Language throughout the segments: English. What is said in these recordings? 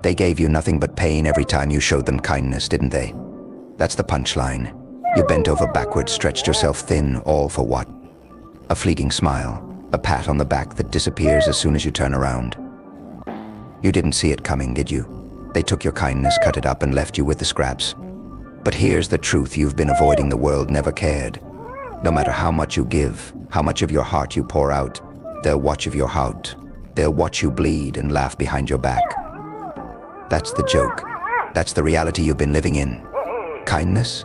They gave you nothing but pain every time you showed them kindness, didn't they? That's the punchline. You bent over backwards, stretched yourself thin, all for what? A fleeting smile, a pat on the back that disappears as soon as you turn around. You didn't see it coming, did you? They took your kindness, cut it up, and left you with the scraps. But here's the truth you've been avoiding. The world never cared. No matter how much you give, how much of your heart you pour out, they'll watch your heart. They'll watch you bleed and laugh behind your back. That's the joke. That's the reality you've been living in. Kindness?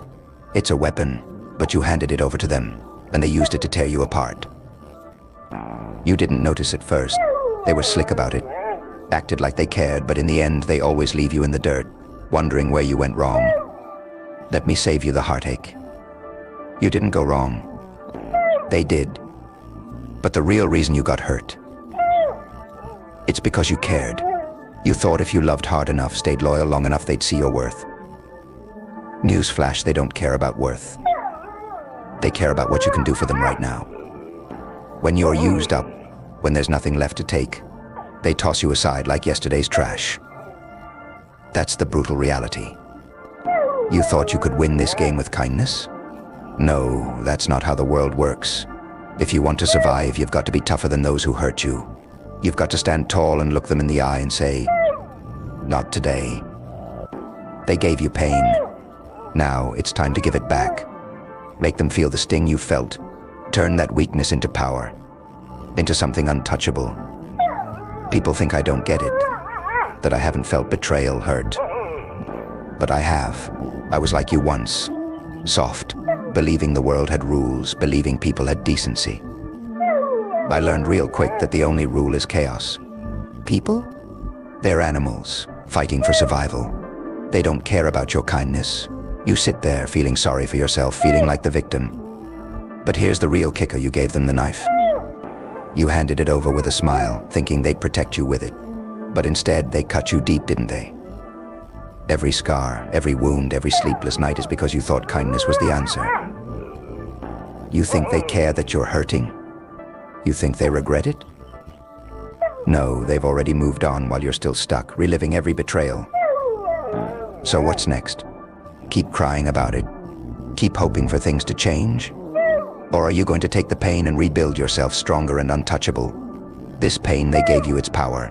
It's a weapon, but you handed it over to them, and they used it to tear you apart. You didn't notice at first. They were slick about it, acted like they cared, but in the end, they always leave you in the dirt, wondering where you went wrong. Let me save you the heartache. You didn't go wrong. They did. But the real reason you got hurt, it's because you cared. You thought if you loved hard enough, stayed loyal long enough, they'd see your worth. Newsflash, they don't care about worth. They care about what you can do for them right now. When you're used up, when there's nothing left to take, they toss you aside like yesterday's trash. That's the brutal reality. You thought you could win this game with kindness? No, that's not how the world works. If you want to survive, you've got to be tougher than those who hurt you. You've got to stand tall and look them in the eye and say, "Not today." They gave you pain. Now it's time to give it back. Make them feel the sting you felt. Turn that weakness into power, into something untouchable. People think I don't get it, that I haven't felt betrayal, hurt. But I have. I was like you once, soft, believing the world had rules, believing people had decency. I learned real quick that the only rule is chaos. People? They're animals, fighting for survival. They don't care about your kindness. You sit there feeling sorry for yourself, feeling like the victim. But here's the real kicker: you gave them the knife. You handed it over with a smile, thinking they'd protect you with it. But instead, they cut you deep, didn't they? Every scar, every wound, every sleepless night is because you thought kindness was the answer. You think they care that you're hurting? You think they regret it? No, they've already moved on while you're still stuck, reliving every betrayal. So what's next? Keep crying about it? Keep hoping for things to change? Or are you going to take the pain and rebuild yourself stronger and untouchable? This pain, they gave you its power.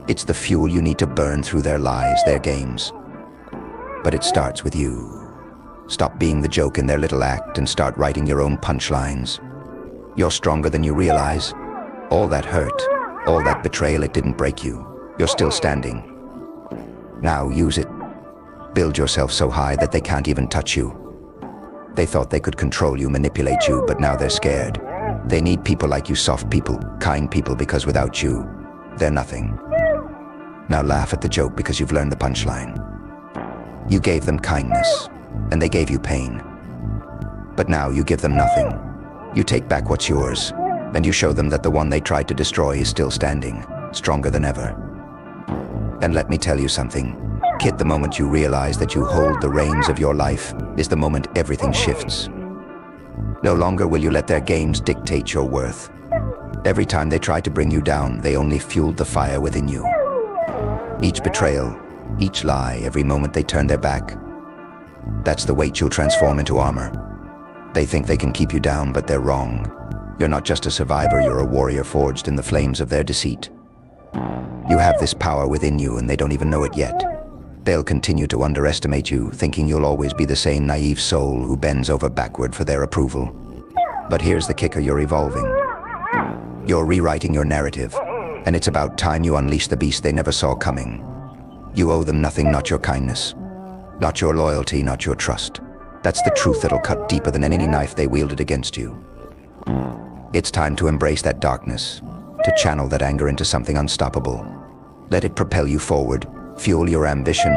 It's the fuel you need to burn through their lies, their games. But it starts with you. Stop being the joke in their little act and start writing your own punchlines. You're stronger than you realize. All that hurt, all that betrayal, it didn't break you. You're still standing. Now use it. Build yourself so high that they can't even touch you. They thought they could control you, manipulate you, but now they're scared. They need people like you, soft people, kind people, because without you, they're nothing. Now laugh at the joke because you've learned the punchline. You gave them kindness, and they gave you pain. But now you give them nothing. You take back what's yours, and you show them that the one they tried to destroy is still standing, stronger than ever. And let me tell you something, kid, the moment you realize that you hold the reins of your life is the moment everything shifts. No longer will you let their games dictate your worth. Every time they tried to bring you down, they only fueled the fire within you. Each betrayal, each lie, every moment they turn their back, that's the weight you'll transform into armor. They think they can keep you down, but they're wrong. You're not just a survivor, you're a warrior forged in the flames of their deceit. You have this power within you, and they don't even know it yet. They'll continue to underestimate you, thinking you'll always be the same naive soul who bends over backward for their approval. But here's the kicker: you're evolving. You're rewriting your narrative, and it's about time you unleash the beast they never saw coming. You owe them nothing, not your kindness, not your loyalty, not your trust. That's the truth that'll cut deeper than any knife they wielded against you. It's time to embrace that darkness, to channel that anger into something unstoppable. Let it propel you forward, fuel your ambition,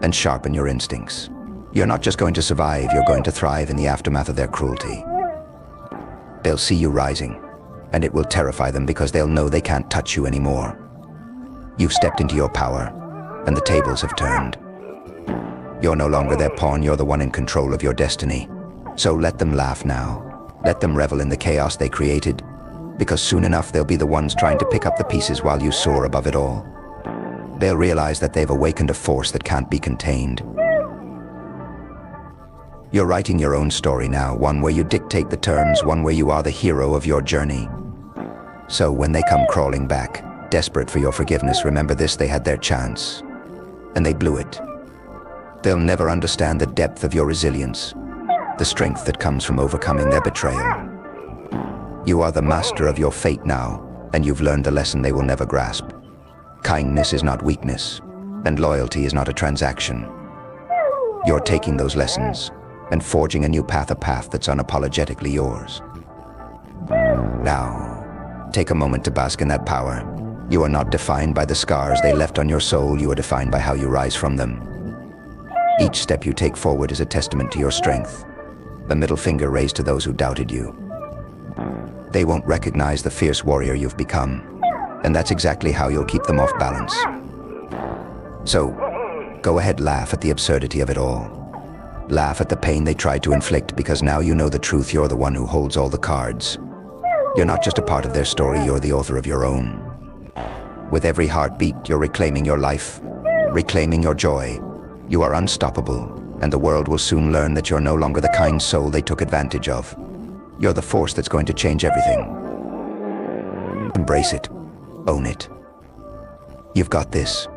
and sharpen your instincts. You're not just going to survive, you're going to thrive in the aftermath of their cruelty. They'll see you rising, and it will terrify them because they'll know they can't touch you anymore. You've stepped into your power, and the tables have turned. You're no longer their pawn, you're the one in control of your destiny. So let them laugh now. Let them revel in the chaos they created, because soon enough they'll be the ones trying to pick up the pieces while you soar above it all. They'll realize that they've awakened a force that can't be contained. You're writing your own story now, one where you dictate the terms, one where you are the hero of your journey. So when they come crawling back, desperate for your forgiveness, remember this: they had their chance, and they blew it. They'll never understand the depth of your resilience, the strength that comes from overcoming their betrayal. You are the master of your fate now, and you've learned the lesson they will never grasp. Kindness is not weakness, and loyalty is not a transaction. You're taking those lessons and forging a new path, a path that's unapologetically yours. Now, take a moment to bask in that power. You are not defined by the scars they left on your soul. You are defined by how you rise from them. Each step you take forward is a testament to your strength, a middle finger raised to those who doubted you. They won't recognize the fierce warrior you've become, and that's exactly how you'll keep them off balance. So, go ahead, laugh at the absurdity of it all. Laugh at the pain they tried to inflict, because now you know the truth. You're the one who holds all the cards. You're not just a part of their story, you're the author of your own. With every heartbeat, you're reclaiming your life, reclaiming your joy. You are unstoppable, and the world will soon learn that you're no longer the kind soul they took advantage of. You're the force that's going to change everything. Embrace it. Own it. You've got this.